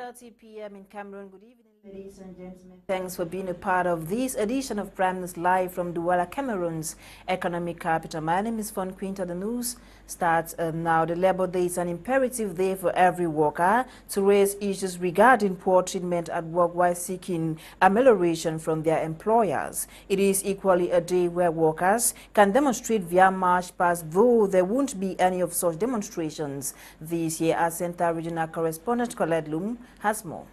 6:30 p.m. in Cameroon. Good evening, ladies and gentlemen. Thanks for being a part of this edition of Prime News Live from Douala, Cameroon's economic capital. My name is Fon Quinter. The news starts now. The Labour Day is an imperative day for every worker to raise issues regarding poor treatment at work while seeking amelioration from their employers. It is equally a day where workers can demonstrate via march past, though there won't be any of such demonstrations this year. Our Center Regional Correspondent Clement has more.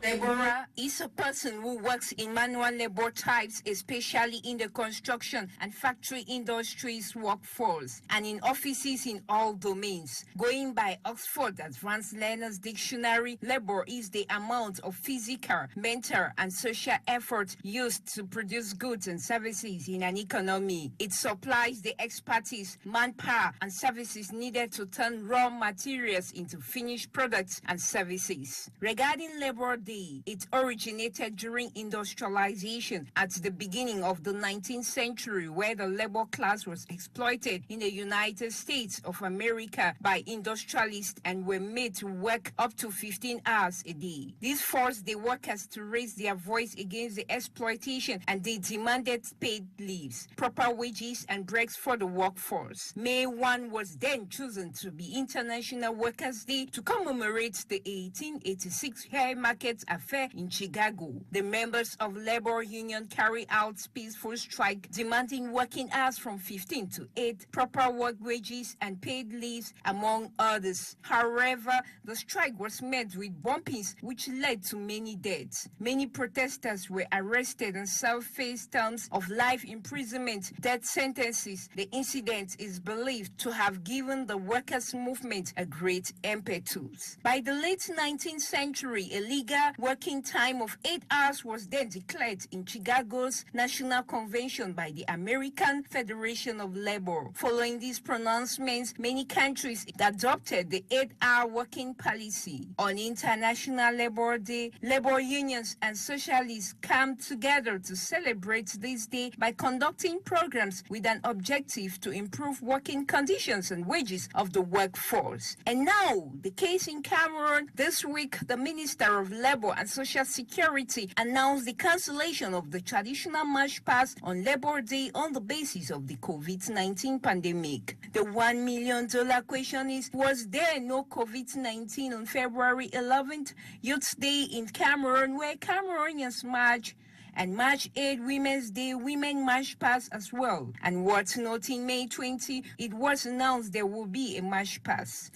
Laborer is a person who works in manual labor types, especially in the construction and factory industries workforce, and in offices in all domains. Going by Oxford Advanced Learners Dictionary, labor is the amount of physical, mental, and social effort used to produce goods and services in an economy. It supplies the expertise, manpower, and services needed to turn raw materials into finished products and services. Regarding Labor Day, it originated during industrialization at the beginning of the 19th century, where the labor class was exploited in the United States of America by industrialists and were made to work up to 15 hours a day. This forced the workers to raise their voice against the exploitation, and they demanded paid leaves, proper wages, and breaks for the workforce. May 1 was then chosen to be International Workers' Day to commemorate the 1886 Hair Market Affair in Chicago. The members of labor union carry out peaceful strike demanding working hours from 15 to 8, proper work wages, and paid leaves, among others. However, the strike was met with bombings, which led to many deaths. Many protesters were arrested and self-faced terms of life imprisonment, death sentences. The incident is believed to have given the workers' movement a great impetus. By the late 19th century, a legal working time of 8 hours was then declared in Chicago's National Convention by the American Federation of Labor. Following these pronouncements, many countries adopted the 8-hour working policy. On International Labor Day, labor unions and socialists come together to celebrate this day by conducting programs with an objective to improve working conditions and wages of the workforce. And now, the case in Cameroon. This week, the Minister of Labor and Social Security announced the cancellation of the traditional march past on Labor Day on the basis of the COVID-19 pandemic. The $1 million question is, was there no COVID-19 on February 11th, Youth Day in Cameroon, where Cameroonians march? And March 8, Women's Day, women march past as well. And what's not, in May 20, it was announced there will be a march past.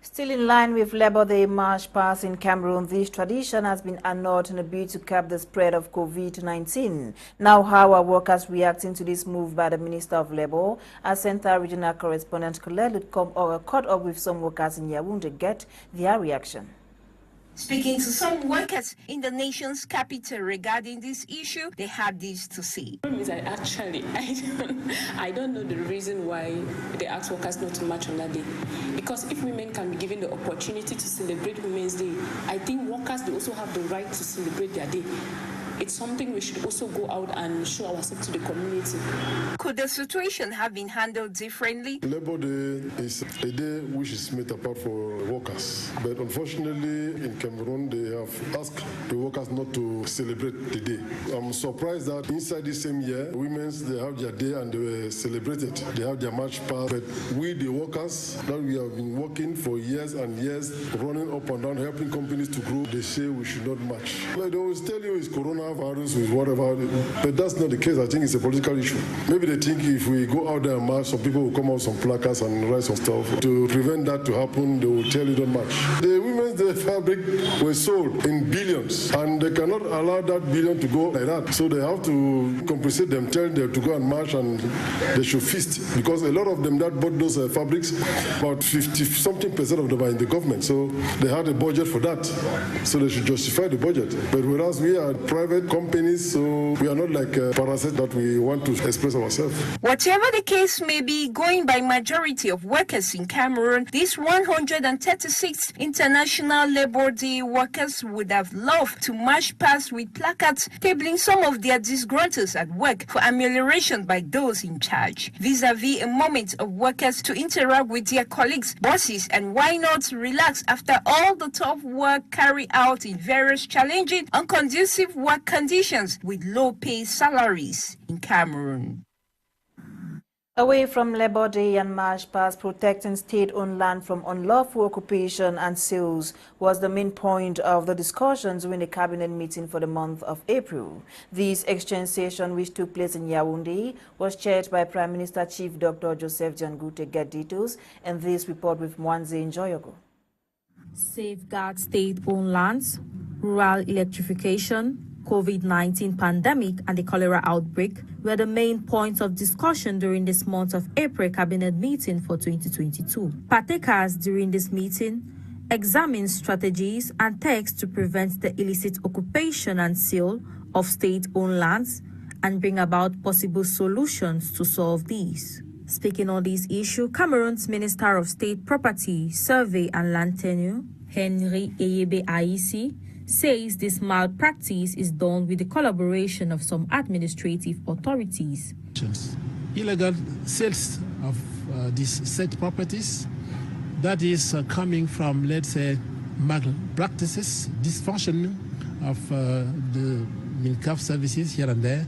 Still in line with Labor Day march past in Cameroon, this tradition has been annulled in a bid to curb the spread of COVID-19. Now, how are workers reacting to this move by the Minister of Labor? Our Center Regional Correspondent Clement caught up with some workers in Yaoundé to get their reaction. Speaking to some workers in the nation's capital regarding this issue, they had this to say. I don't know the reason why they ask workers not to march on that day. Because if women can be given the opportunity to celebrate Women's Day, I think workers, they also have the right to celebrate their day. It's something we should also go out and show ourselves to the community. Could the situation have been handled differently? Labor Day is a day which is made apart for workers. But unfortunately, in Cameroon, they have asked the workers not to celebrate the day. I'm surprised that inside this same year, they have their day and they celebrate it. They have their march past. But we, the workers, that we have been working for years and years, running up and down, helping companies to grow, they say we should not march. Like they always tell you it's coronavirus, with whatever, but that's not the case. I think it's a political issue. Maybe they think if we go out there and march, some people will come out with some placards and write some stuff. To prevent that to happen, they will tell you don't march. The Women's Day fabric was sold in billions, and they cannot allow that billion to go like that. So they have to compensate them, tell them to go and march, and they should feast. Because a lot of them that bought those fabrics, about 50-something% of them are in the government. So they had a budget for that. So they should justify the budget. But whereas we are private, private companies, so we are not like a parasite that we want to express ourselves. Whatever the case may be, going by majority of workers in Cameroon, these 136 International Labour Day workers would have loved to march past with placards tabling some of their disgruntles at work for amelioration by those in charge, vis-a-vis a moment of workers to interact with their colleagues, bosses, and why not relax after all the tough work carried out in various challenging, unconducive work conditions with low-paid salaries in Cameroon. Away from Labour Day and march past protecting state-owned land from unlawful occupation and sales was the main point of the discussions during the cabinet meeting for the month of April. This exchange session, which took place in Yaoundé, was chaired by Prime Minister Chief Dr. Joseph Diangoute. Get details in this report with Mwanze Njoyogo. Safeguard state-owned lands, rural electrification, COVID-19 pandemic and the cholera outbreak were the main points of discussion during this month of April cabinet meeting for 2022. Partakers during this meeting examined strategies and texts to prevent the illicit occupation and sale of state-owned lands and bring about possible solutions to solve these. Speaking on this issue, Cameroon's Minister of State Property, Survey and Land Tenure, Henry Eyebe Aisi, says this malpractice is done with the collaboration of some administrative authorities. Illegal sales of these said properties, that is coming from, let's say, malpractices, dysfunction of the MINCAF services here and there,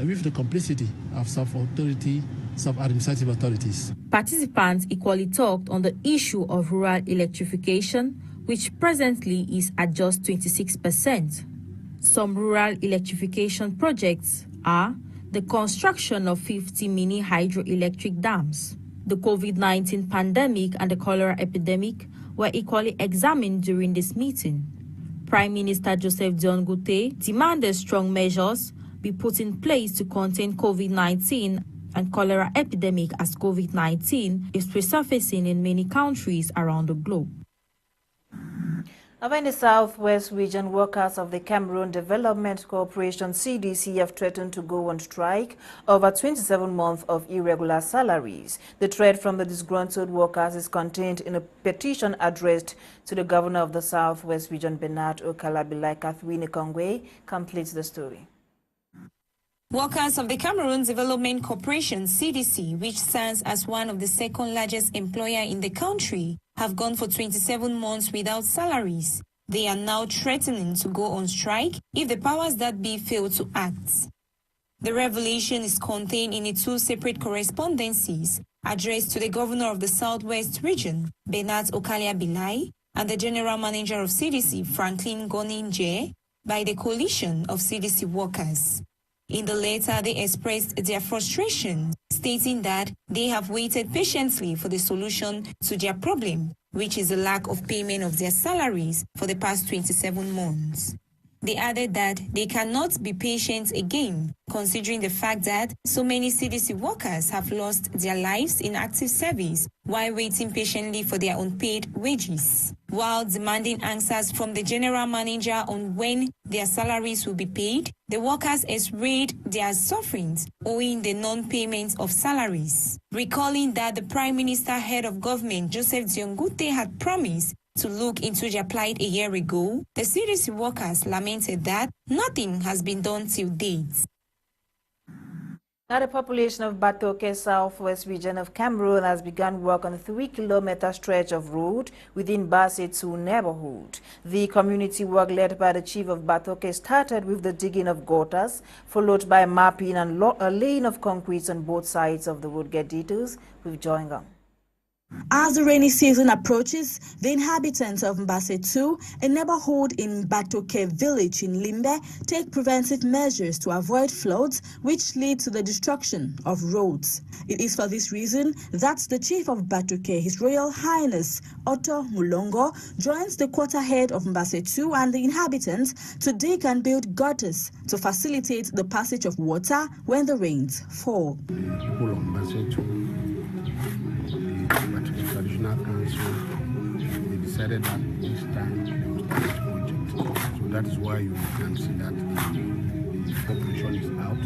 with the complicity of some administrative authorities. Participants equally talked on the issue of rural electrification, which presently is at just 26%. Some rural electrification projects are the construction of 50 mini hydroelectric dams. The COVID-19 pandemic and the cholera epidemic were equally examined during this meeting. Prime Minister Joseph Diangoute demanded strong measures be put in place to contain COVID-19 and cholera epidemic as COVID-19 is resurfacing in many countries around the globe. Now, in the southwest region, workers of the Cameroon Development Corporation (CDC) have threatened to go on strike over 27 months of irregular salaries. The threat from the disgruntled workers is contained in a petition addressed to the governor of the southwest region, Bernard Okalabilai. Catherine Kongwe completes the story. Workers of the Cameroon Development Corporation (CDC), which stands as one of the second largest employer in the country, have gone for 27 months without salaries. They are now threatening to go on strike if the powers that be fail to act. The revelation is contained in 2 separate correspondences addressed to the governor of the southwest region, Bernard Okalabilai, and the general manager of CDC, Franklin Goninje, by the coalition of CDC workers. In the letter, they expressed their frustration, stating that they have waited patiently for the solution to their problem, which is the lack of payment of their salaries for the past 27 months. They added that they cannot be patient again, considering the fact that so many CDC workers have lost their lives in active service while waiting patiently for their unpaid wages. While demanding answers from the general manager on when their salaries will be paid, the workers expressed their sufferings owing the non-payment of salaries. Recalling that the Prime Minister head of government, Joseph Diangoute, had promised to look into their plight a year ago, the CDC workers lamented that nothing has been done till date. Now, the population of Batoke, southwest region of Cameroon, has begun work on a 3-kilometer stretch of road within Bassetou neighborhood. The community work led by the chief of Batoke started with the digging of gutters, followed by mapping and a lane of concrete on both sides of the road. Get details with Joingang. As the rainy season approaches, the inhabitants of Bassetou, a neighborhood in Batoke village in Limbe, take preventive measures to avoid floods which lead to the destruction of roads. It is for this reason that the chief of Batoke, His Royal Highness Otto Mulongo, joins the quarterhead of Bassetou and the inhabitants to dig and build gutters to facilitate the passage of water when the rains fall. But the traditional council, they decided that this time they will start this project. So So that is why you can see that the population is out.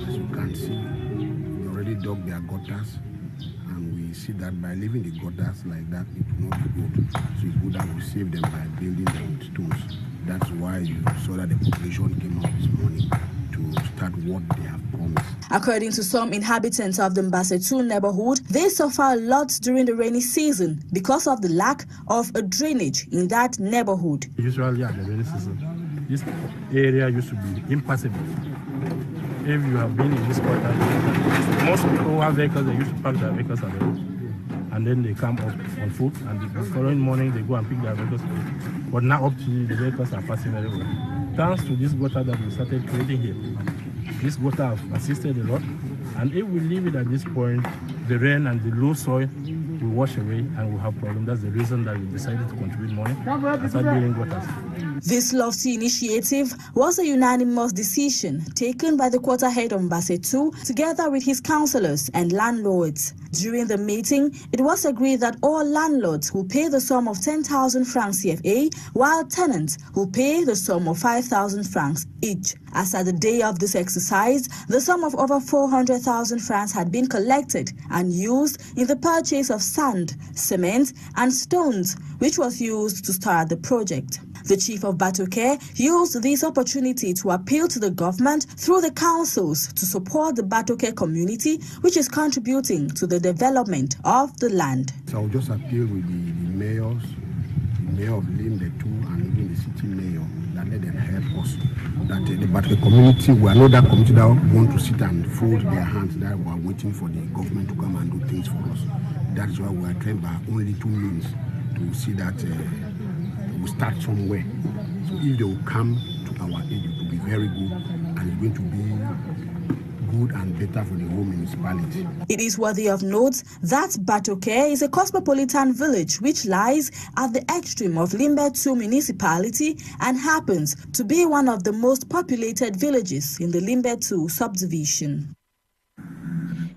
As you can see, we already dug their gutters, and we see that by leaving the gutters like that, it will not be good. So it's good that we save them by building them with stones. That's why you saw that the population came out this morning to start what they have promised. According to some inhabitants of the Mbasetu neighborhood, they suffer a lot during the rainy season because of the lack of a drainage in that neighborhood. Usually at the rainy season, this area used to be impassable. If you have been in this quarter, most people who have vehicles, they used to park their vehicles at the road. And then they come up on foot, and the following morning they go and pick their vehicles up. But now up to the vehicles are passing very well. Thanks to this gutter that we started creating here. This gutter has assisted a lot, and if we leave it at this point, the rain and the low soil will wash away and we'll have problems. That's the reason that we decided to contribute money and start building gutters. This lofty initiative was a unanimous decision taken by the quarter head of Mbasetu together with his councillors and landlords. During the meeting, it was agreed that all landlords will pay the sum of 10,000 francs CFA, while tenants will pay the sum of 5,000 francs each. As at the day of this exercise, the sum of over 400,000 francs had been collected and used in the purchase of sand, cement, and stones, which was used to start the project. The chief of Batoke used this opportunity to appeal to the government through the councils to support the Batoke community, which is contributing to the development of the land. So I'll just appeal with the mayors, the mayor of Limbe too, and even the city mayor, that let them help us. That the Batoke community, we are not that community that want to sit and fold their hands, that we are waiting for the government to come and do things for us. That is why we are trying by only 2 means to see that we start somewhere. So if they will come to our aid, it will be very good, and it's going to be good and better for the whole municipality. It is worthy of note that Batoke is a cosmopolitan village which lies at the extreme of Limbe 2 municipality and happens to be one of the most populated villages in the Limbe 2 subdivision.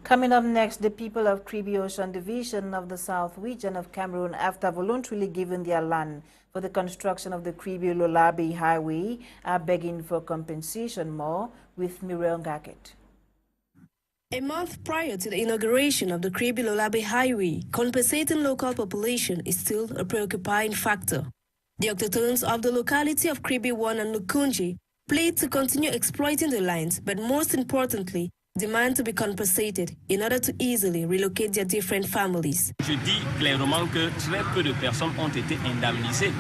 Coming up next, the people of Crebe Ocean Division of the South region of Cameroon, after voluntarily giving their land for the construction of the Crebe-Lolabe Highway, are begging for compensation more, with Miriam Gaket. A month prior to the inauguration of the Crebe-Lolabe Highway, compensating local population is still a preoccupying factor. The Octotones of the locality of Crebe 1 and Lukunji plead to continue exploiting the lines, but most importantly, demand to be compensated in order to easily relocate their different families. Je dis clairement que très peu de personnes ont été indemnisées.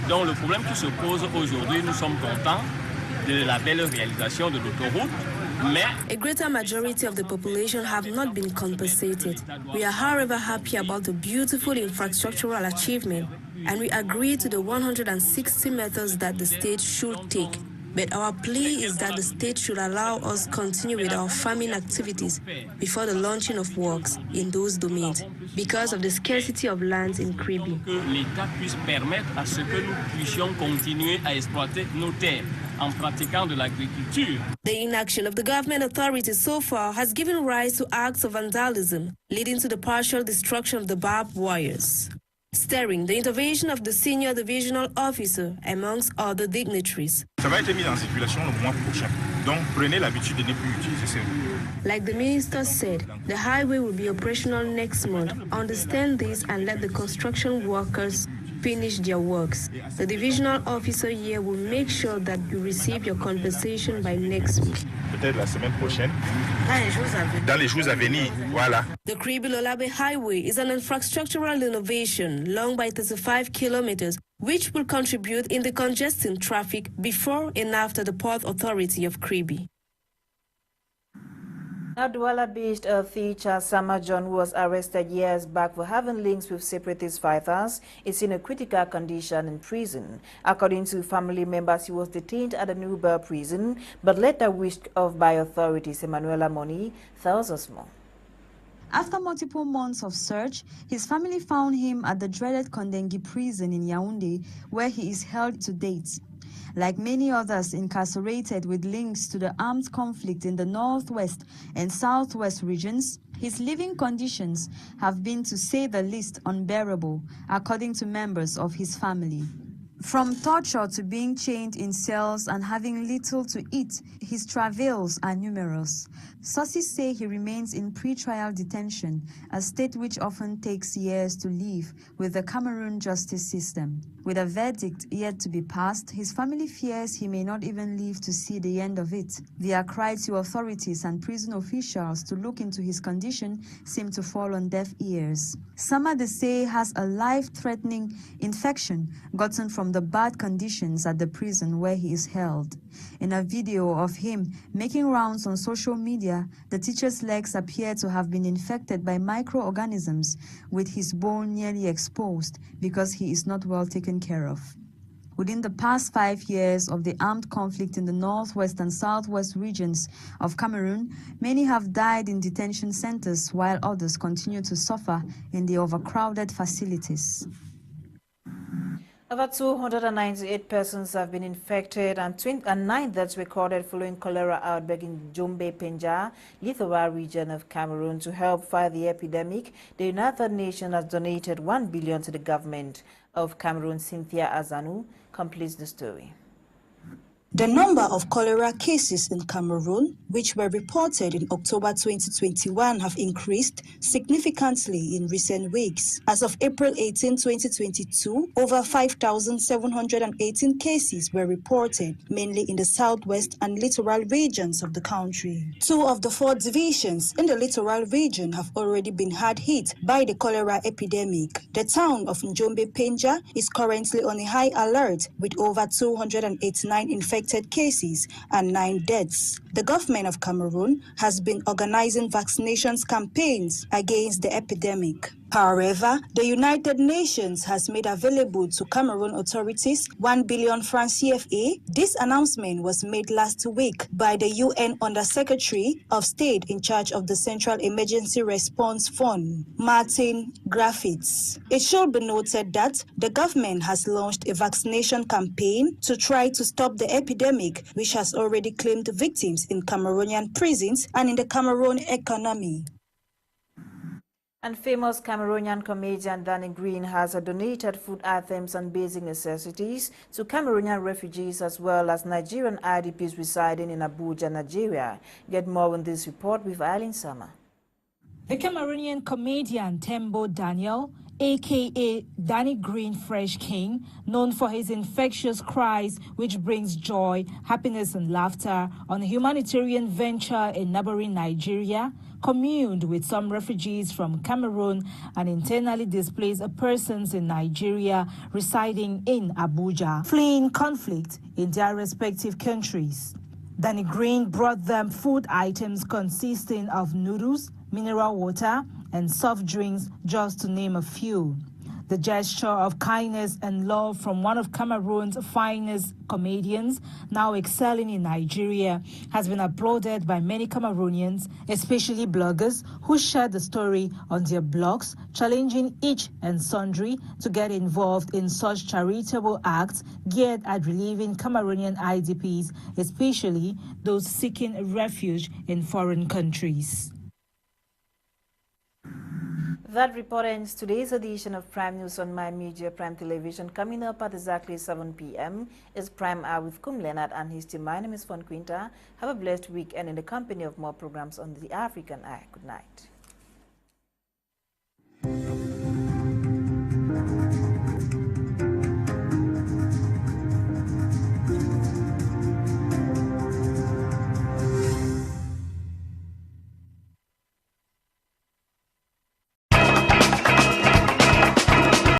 Donc le problème qui se pose aujourd'hui, nous sommes contents de la belle réalisation de l'autoroute, mais a greater majority of the population have not been compensated. We are however happy about the beautiful infrastructural achievement, and we agree to the 160 meters that the state should take. But our plea is that the state should allow us continue with our farming activities before the launching of works in those domains because of the scarcity of lands in Crebe. Que l'État puisse permettre à ce que nous puissions continuer à exploiter nos terres en pratiquant de l'agriculture. The inaction of the government authorities so far has given rise to acts of vandalism, leading to the partial destruction of the barbed wires, stirring the intervention of the senior divisional officer amongst other dignitaries. Ça va être mis en circulation le mois prochain. Donc prenez l'habitude de ne plus utiliser ces routes. Like the minister said, the highway will be operational next month. Understand this and let the construction workers finish their works. The divisional officer here will make sure that you receive your compensation by next week. Peut-être la semaine prochaine. Dans les jours à venir, voilà. The Crebe-Lolabe Highway is an infrastructural innovation long by 35 kilometers, which will contribute in the congesting traffic before and after the Port Authority of Crebe. Now, Douala-based teacher Sama John, who was arrested years back for having links with separatist fighters, is in a critical condition in prison. According to family members, he was detained at the Newburgh prison, but later wished off by authorities. Emanuela Moni tells us more. After multiple months of search, his family found him at the dreaded Kondengi prison in Yaoundé, where he is held to date. Like many others incarcerated with links to the armed conflict in the northwest and southwest regions, his living conditions have been, to say the least, unbearable, according to members of his family. From torture to being chained in cells and having little to eat, his travails are numerous. Sources say he remains in pre-trial detention, a state which often takes years to leave with the Cameroon justice system. With a verdict yet to be passed, his family fears he may not even live to see the end of it. Their cry to authorities and prison officials to look into his condition seem to fall on deaf ears. Sama, they say, has a life-threatening infection gotten from the bad conditions at the prison where he is held. In a video of him making rounds on social media, the teacher's legs appear to have been infected by microorganisms, with his bone nearly exposed because he is not well taken care of. Within the past 5 years of the armed conflict in the northwest and southwest regions of Cameroon, many have died in detention centers while others continue to suffer in the overcrowded facilities. Over 298 persons have been infected and 9 deaths recorded following cholera outbreak in Juvett, Littoral region of Cameroon. To help fight the epidemic, the United Nations has donated $1 billion to the government of Cameroon. Cynthia Azanu completes the story. The number of cholera cases in Cameroon, which were reported in October 2021, have increased significantly in recent weeks. As of April 18, 2022, over 5,718 cases were reported, mainly in the southwest and littoral regions of the country. 2 of the 4 divisions in the littoral region have already been hard hit by the cholera epidemic. The town of Njombe-Penja is currently on a high alert with over 289 infected cases and 9 deaths. The government of Cameroon has been organizing vaccinations campaigns against the epidemic. However, the United Nations has made available to Cameroon authorities 1 billion francs CFA. This announcement was made last week by the UN Under-Secretary of State in charge of the Central Emergency Response Fund, Martin Griffiths. It should be noted that the government has launched a vaccination campaign to try to stop the epidemic, which has already claimed victims in Cameroonian prisons and in the Cameroon economy. And famous Cameroonian comedian Danny Green has donated food items and basic necessities to Cameroonian refugees as well as Nigerian IDPs residing in Abuja, Nigeria. Get more on this report with Eileen Sama. The Cameroonian comedian Tembo Daniel, a.k.a. Danny Green Fresh King, known for his infectious cries which brings joy, happiness and laughter, on a humanitarian venture in neighboring Nigeria, communed with some refugees from Cameroon and internally displaced persons in Nigeria residing in Abuja, fleeing conflict in their respective countries. Danny Green brought them food items consisting of noodles, mineral water, and soft drinks, just to name a few. The gesture of kindness and love from one of Cameroon's finest comedians, now excelling in Nigeria, has been applauded by many Cameroonians, especially bloggers, who shared the story on their blogs, challenging each and sundry to get involved in such charitable acts geared at relieving Cameroonian IDPs, especially those seeking refuge in foreign countries. That report ends today's edition of Prime News on My Media Prime Television. Coming up at exactly 7 p.m. is Prime Hour with Leonard and his team. My name is Fon Quinter. Have a blessed weekend in the company of more programs on the African Eye. Good night.